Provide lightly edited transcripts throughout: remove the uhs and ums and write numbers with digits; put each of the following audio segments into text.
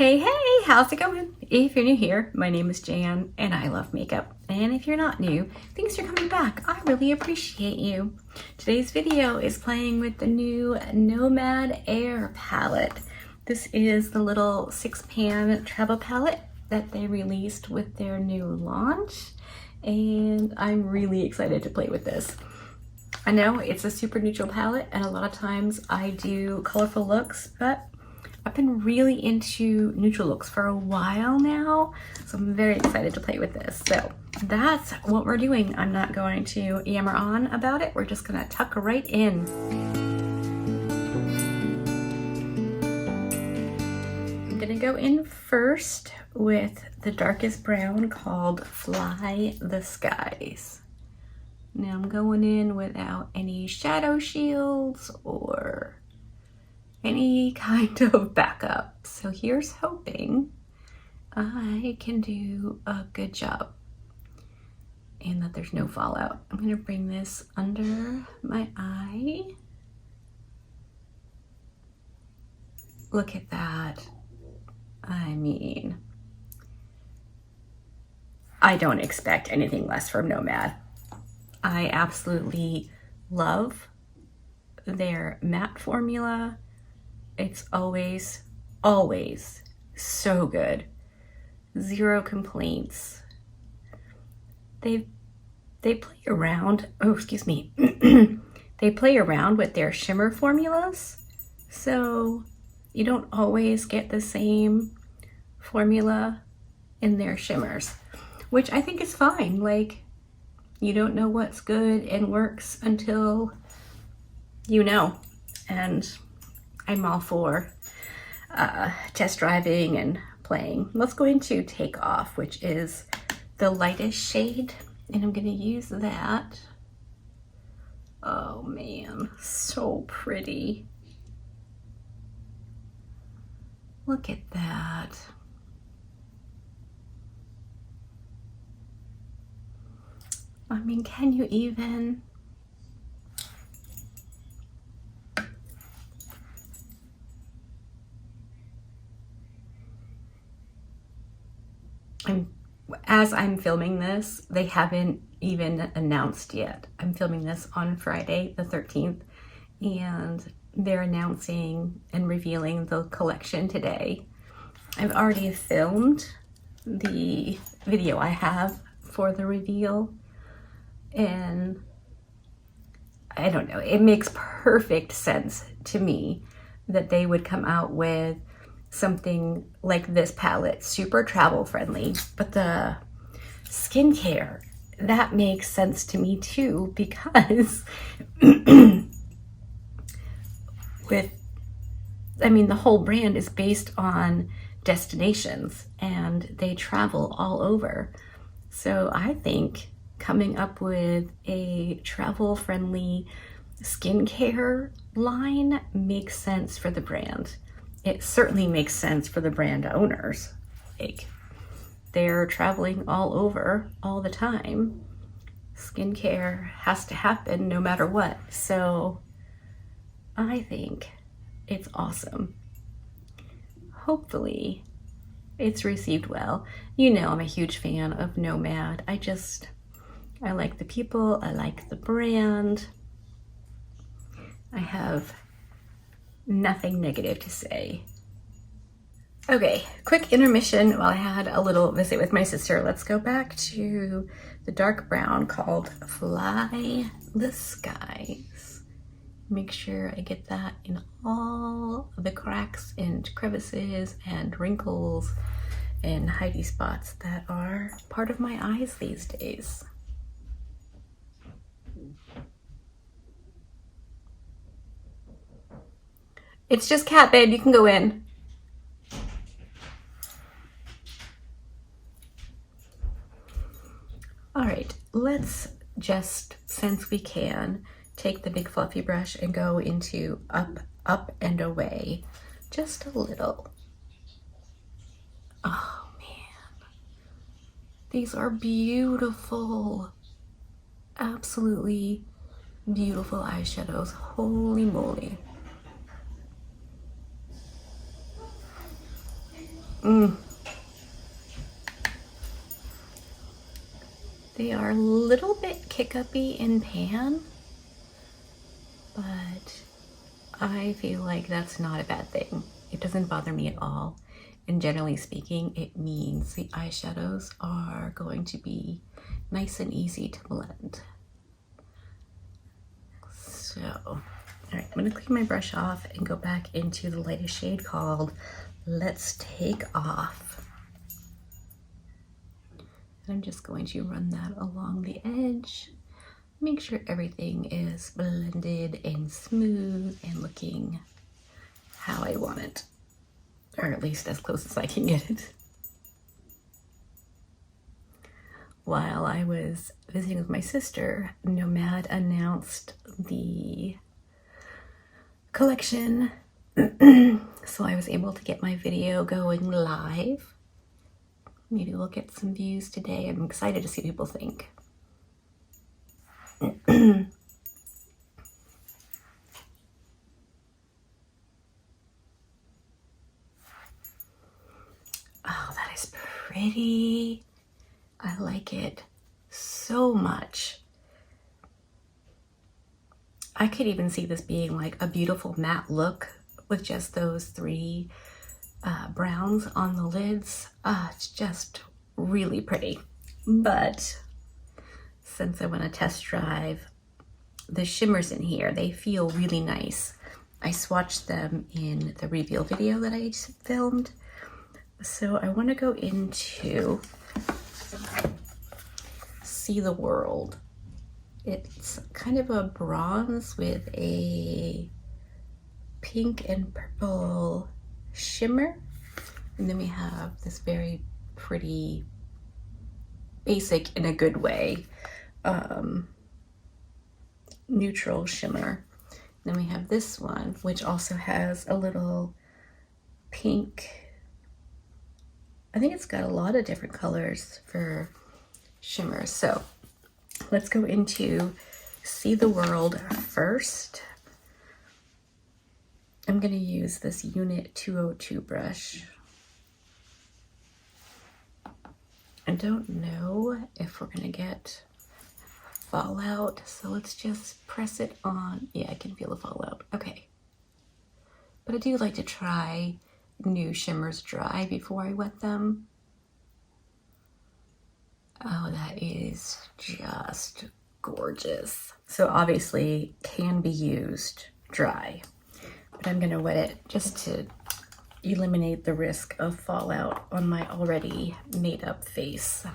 Hey, how's it going? If you're new here, my name is Jan and I love makeup. And if you're not new, thanks for coming back. I really appreciate you. Today's video is playing with the new Nomad Air palette. This is the little 6-pan travel palette that they released with their new launch. And I'm really excited to play with this. I know it's a super neutral palette and a lot of times I do colorful looks, but I've been really into neutral looks for a while now, so I'm very excited to play with this. So that's what we're doing. I'm not going to yammer on about it. We're just gonna tuck right in. I'm gonna go in first with the darkest brown called Fly the Skies. Now I'm going in without any shadow shields or any kind of backup. So here's hoping I can do a good job and that there's no fallout. I'm gonna bring this under my eye. Look at that. I mean, I don't expect anything less from Nomad. I absolutely love their matte formula. It's always so good. Zero complaints. They play around, they play around with their shimmer formulas. So you don't always get the same formula in their shimmers, which I think is fine. Like, you don't know what's good and works until you know. And I'm all for test driving and playing. Let's go into Take Off, which is the lightest shade, and I'm gonna use that. Oh man, so pretty. Look at that. I mean, can you even? As I'm filming this, they haven't even announced yet. I'm filming this on Friday the 13th, and they're announcing and revealing the collection today. I've already filmed the video I have for the reveal, and I don't know, it makes perfect sense to me that they would come out with something like this palette, super travel friendly. But the skincare, that makes sense to me too, because the whole brand is based on destinations and they travel all over. So I think coming up with a travel friendly skincare line makes sense for the brand. It certainly makes sense for the brand owners. Like, they're traveling all over all the time. Skincare has to happen no matter what. So I think it's awesome. Hopefully it's received well. You know, I'm a huge fan of Nomad. I like the people, I like the brand. I have nothing negative to say. Okay, quick intermission while I had a little visit with my sister. Let's go back to the dark brown called Fly the Skies. Make sure I get that in all the cracks and crevices and wrinkles and hidey spots that are part of my eyes these days. It's just cat, babe. You can go in. All right, let's just, since we can, take the big fluffy brush and go into up and away. Just a little. Oh man. These are beautiful. Absolutely beautiful eyeshadows. Holy moly. They are a little bit kick-uppy in pan, but I feel like that's not a bad thing. It doesn't bother me at all. And generally speaking, it means the eyeshadows are going to be nice and easy to blend. So, all right, I'm gonna clean my brush off and go back into the lightest shade called Let's Take Off. And I'm just going to run that along the edge. Make sure everything is blended and smooth and looking how I want it. Or at least as close as I can get it. While I was visiting with my sister, Nomad announced the collection. So I was able to get my video going live. Maybe we'll get some views today. I'm excited to see what people think. Oh, that is pretty. I like it so much. I could even see this being like a beautiful matte look with just those three browns on the lids. It's just really pretty. But since I want to test drive the shimmers in here, they feel really nice. I swatched them in the reveal video that I filmed. So I want to go into See the World. It's kind of a bronze with a pink and purple shimmer. And then we have this very pretty, basic in a good way, neutral shimmer. Then we have this one, which also has a little pink. I think it's got a lot of different colors for shimmers. So let's go into See the World first. I'm going to use this Unit 202 brush. I don't know if we're going to get fallout, so let's just press it on. Yeah, I can feel the fallout. Okay. But I do like to try new shimmers dry before I wet them. Oh, that is just gorgeous. So obviously can be used dry, but I'm gonna wet it just to eliminate the risk of fallout on my already made up face.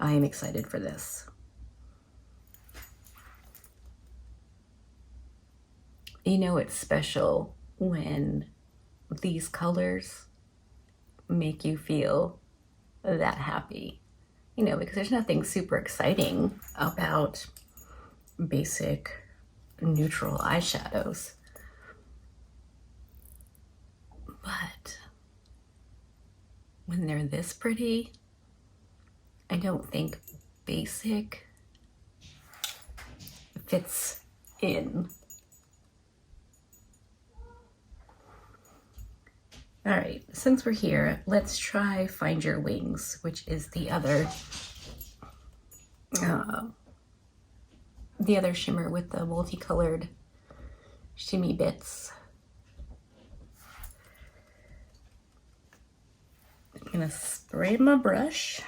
I am excited for this. You know it's special when these colors make you feel that happy. You know, because there's nothing super exciting about basic neutral eyeshadows. But when they're this pretty, I don't think basic fits in. All right, since we're here, let's try Find Your Wings, which is the other shimmer with the multicolored shimmy bits. I'm gonna spray my brush.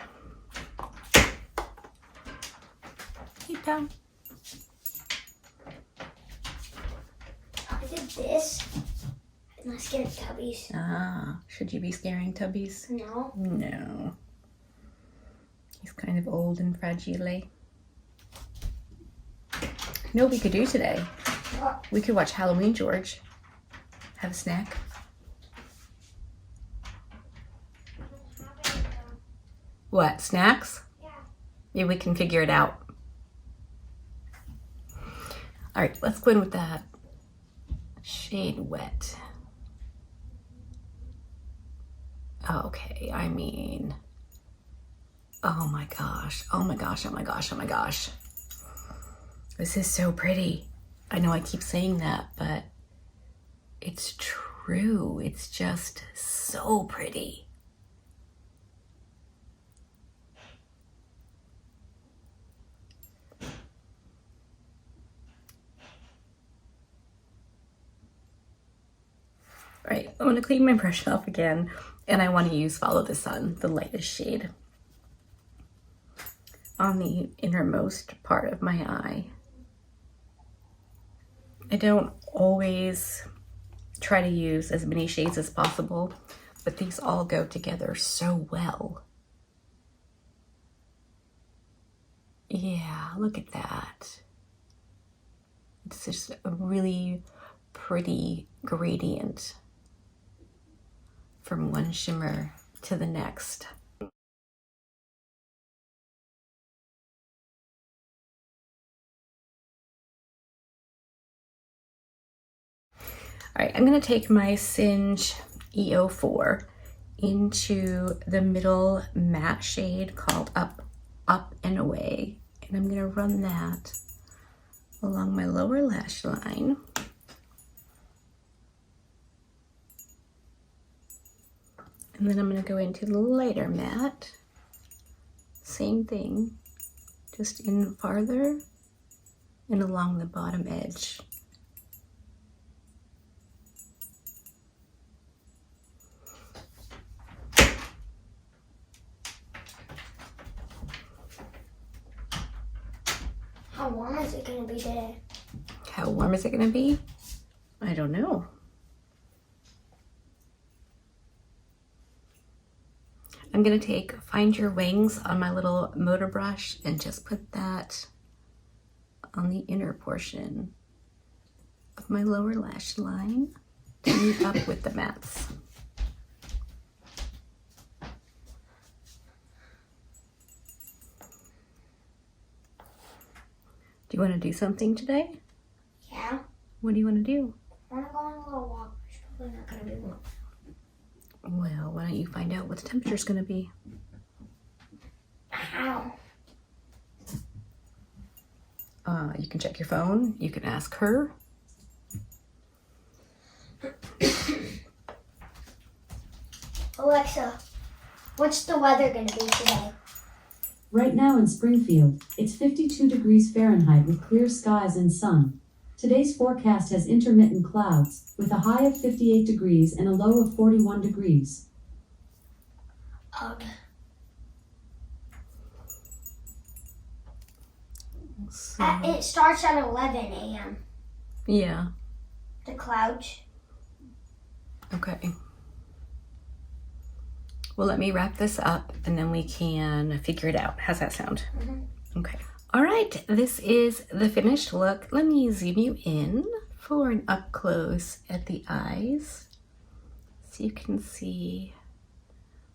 Keep down. I did this, and I scared tubbies. Ah, should you be scaring tubbies? No. No. He's kind of old and fragile. You know what we could do today? What? We could watch Halloween, George. Have a snack. What, snacks? Yeah. Maybe we can figure it out. All right, let's go in with that shade Wet. Okay, I mean, Oh my gosh, oh my gosh, oh my gosh, oh my gosh. This is so pretty. I know I keep saying that, but it's true. It's just so pretty. Right, I'm gonna clean my brush off again, and I want to use Follow the Sun, the lightest shade, on the innermost part of my eye. I don't always try to use as many shades as possible, but these all go together so well. Yeah, look at that. It's just a really pretty gradient from one shimmer to the next. All right, I'm gonna take my Singe EO4 into the middle matte shade called Up and Away. And I'm gonna run that along my lower lash line. And then I'm gonna go into the lighter matte. Same thing, just in farther and along the bottom edge. How warm is it going to be today? How warm is it going to be? I don't know. I'm going to take Find Your Wings on my little motor brush and just put that on the inner portion of my lower lash line to meet up with the mattes. Do you want to do something today? Yeah. What do you want to do? I want to go on a little walk. It's probably not going to be warm. Well, why don't you find out what the temperature's going to be? How? You can check your phone. You can ask her. Alexa, what's the weather going to be today? Right now in Springfield, it's 52 degrees Fahrenheit with clear skies and sun. Today's forecast has intermittent clouds, with a high of 58 degrees and a low of 41 degrees. So, It starts at 11 a.m. yeah. The clouds. Okay. Well, let me wrap this up and then we can figure it out. How's that sound? Mm-hmm. Okay. All right, this is the finished look. Let me zoom you in for an up close at the eyes so you can see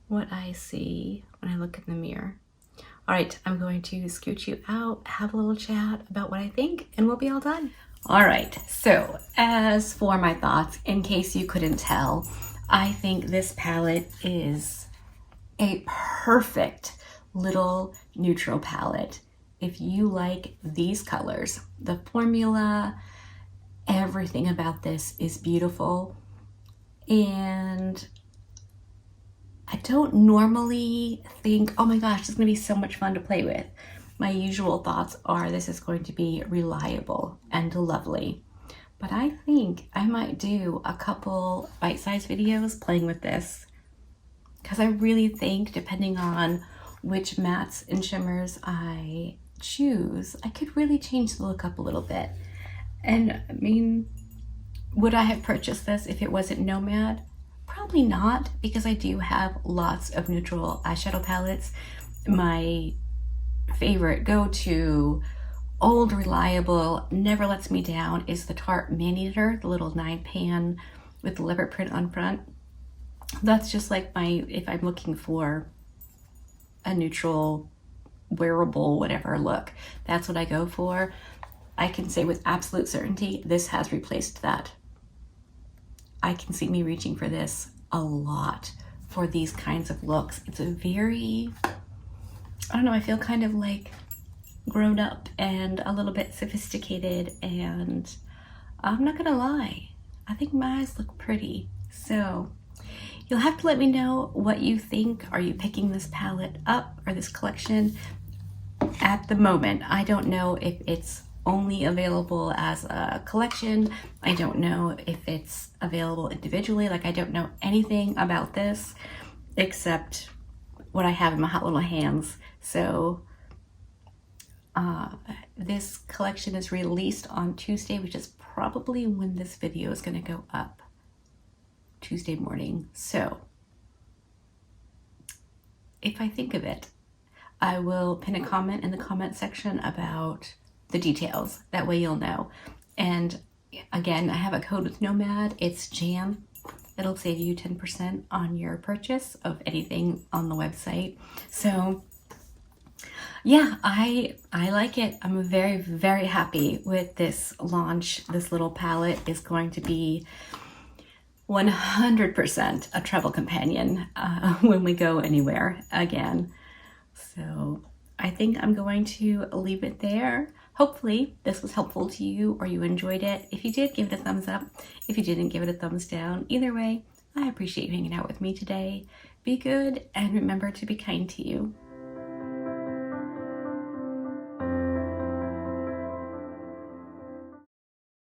what I see when I look in the mirror. All right, I'm going to scooch you out, have a little chat about what I think, and we'll be all done. All right, so as for my thoughts, in case you couldn't tell, I think this palette is a perfect little neutral palette. If you like these colors, the formula, everything about this is beautiful. And I don't normally think, oh my gosh, this is gonna be so much fun to play with. My usual thoughts are this is going to be reliable and lovely. But I think I might do a couple bite-sized videos playing with this, because I really think, depending on which mattes and shimmers I choose, I could really change the look up a little bit. And I mean, would I have purchased this if it wasn't Nomad? Probably not, because I do have lots of neutral eyeshadow palettes. My favorite go-to, old, reliable, never lets me down is the Tarte Maneater, the little 9-pan with the leopard print on front. That's just like my, if I'm looking for a neutral, wearable, whatever look, that's what I go for. I can say with absolute certainty, this has replaced that. I can see me reaching for this a lot for these kinds of looks. It's a very I don't know, I feel kind of like grown up and a little bit sophisticated, and I'm not gonna lie, I think my eyes look pretty. So you'll have to let me know what you think. Are you picking this palette up or this collection? At the moment, I don't know if it's only available as a collection. I don't know if it's available individually. Like, I don't know anything about this except what I have in my hot little hands. So this collection is released on Tuesday, which is probably when this video is going to go up, Tuesday morning. So if I think of it, I will pin a comment in the comment section about the details. That way you'll know. And again, I have a code with Nomad. It's Jan. It'll save you 10% on your purchase of anything on the website. So yeah, I like it. I'm very, very happy with this launch. This little palette is going to be 100% a travel companion when we go anywhere again. So I think I'm going to leave it there. Hopefully this was helpful to you, or you enjoyed it. If you did, give it a thumbs up. If you didn't, give it a thumbs down. Either way, I appreciate you hanging out with me today. Be good and remember to be kind to you.